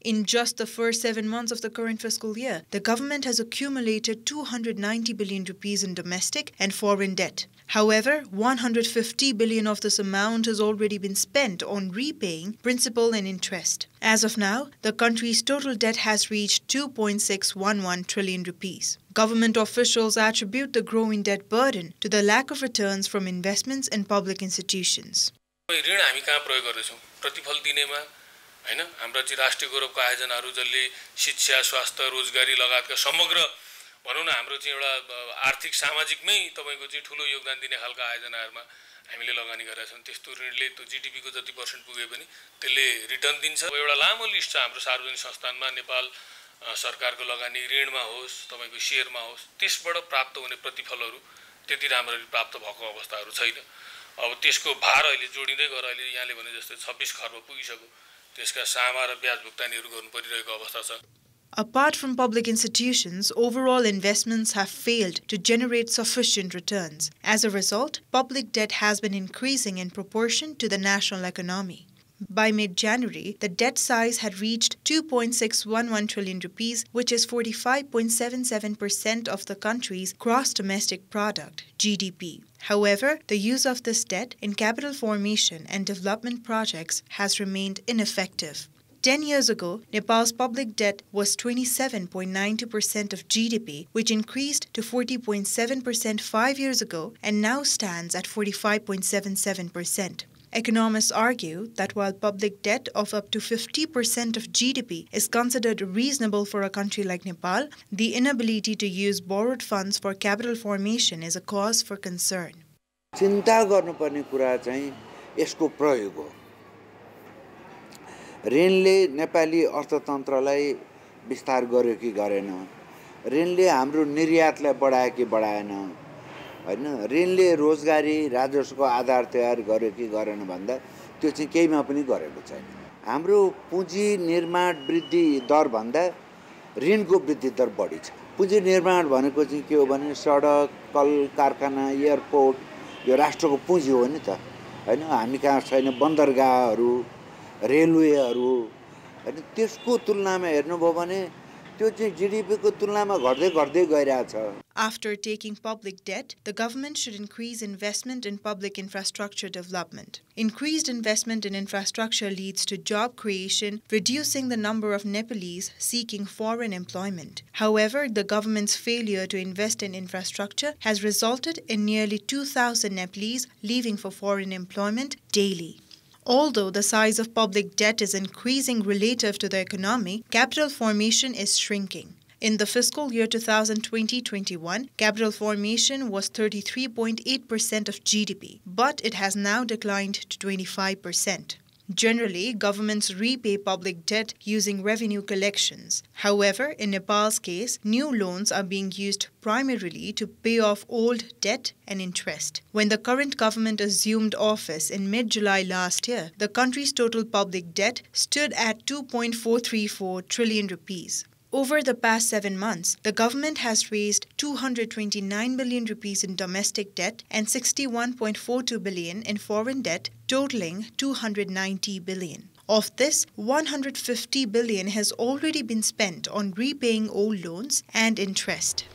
In just the first 7 months of the current fiscal year, the government has accumulated 290 billion rupees in domestic and foreign debt. However, 150 billion of this amount has already been spent on repaying principal and interest. As of now, the country's total debt has reached 2.611 trillion rupees. Government officials attribute the growing debt burden to the lack of returns from investments in public institutions. ऋण हामी कहाँ प्रयोग गर्दैछौं प्रतिफल दिनेमा हैन हाम्रो चाहिँ राष्ट्रिय गौरवको आयोजनाहरू जसले शिक्षा स्वास्थ्य रोजगारी लगायतका समग्र भनौं न हाम्रो चाहिँ एउटा आर्थिक सामाजिकमै तपाईको चाहिँ ठूलो योगदान दिने खालका आयोजनाहरुमा हामीले लगानी गरेका छौं त्यस्तो ऋणले त्यो जीडीपी को जति % पुगे पनि त्यसले रिटर्न दिन्छ एउटा लामो लिस्ट छ हाम्रो सार्वजनिक संस्थानमा नेपाल सरकारको लगानी ऋणमा होस् तपाईको शेयरमा होस् त्यसबाट प्राप्त हुने प्रतिफलहरू त्यति राम्ररी प्राप्त भएको अवस्थाहरू छैन अब त्यसको भार अहिले जोडिदै गएर अहिले यहाँले भने जस्तै 26 खर्ब पुगिसक्यो त्यसका सामा र ब्याज भुक्तानीहरू गर्नु परिरहेको अवस्था छ. Apart from public institutions, overall investments have failed to generate sufficient returns. As a result, public debt has been increasing in proportion to the national economy. By mid-January, the debt size had reached 2.611 trillion rupees, which is 45.77% of the country's gross domestic product, GDP. However, the use of this debt in capital formation and development projects has remained ineffective. 10 years ago, Nepal's public debt was 27.92% of GDP, which increased to 40.7% 5 years ago and now stands at 45.77%. Economists argue that while public debt of up to 50% of GDP is considered reasonable for a country like Nepal, the inability to use borrowed funds for capital formation is a cause for concern. चिन्ता गर्नुपर्ने कुरा चाहिँ यसको प्रयोग हो. ऋणले नेपाली अर्थतन्त्रलाई विस्तार गर्यो कि गरेन, ऋणले हाम्रो निर्यातलाई बढायो कि बढाएन, हैन, ऋणले रोजगारी राजस्वको आधार तयार गर्यो कि गरेन भन्दा त्यो चाहिँ केहीमा पनि गरेको छैन. हाम्रो पुँजी निर्माण वृद्धि दर भन्दा ऋणको वृद्धि दर बढी छ. पुँजी निर्माण भनेको चाहिँ के हो भने सडक, कल कारखाना, एयरपोर्ट यो राष्ट्रको पुँजी हो नि त, हैन. हामी कहाँ छैन बन्दरगाहहरू, रेलवेहरू, हैन. त्यसको तुलनामा हेर्नुभयो भने त्यो चाहिँ जीडीपी को तुलनामा घट्दै घट्दै गइरहेछ. After taking public debt, the government should increase investment in public infrastructure development. Increased investment in infrastructure leads to job creation, reducing the number of Nepalese seeking foreign employment. However, the government's failure to invest in infrastructure has resulted in nearly 2,000 Nepalese leaving for foreign employment daily. Although the size of public debt is increasing relative to the economy, capital formation is shrinking. In the fiscal year 2020-21, capital formation was 33.8% of GDP, but it has now declined to 25%. Generally, governments repay public debt using revenue collections. However, in Nepal's case, new loans are being used primarily to pay off old debt and interest. When the current government assumed office in mid-July last year, the country's total public debt stood at 2.434 trillion rupees. Over the past 7 months, the government has raised 229 billion rupees in domestic debt and 61.42 billion in foreign debt, totaling 290 billion. Of this, 150 billion has already been spent on repaying old loans and interest.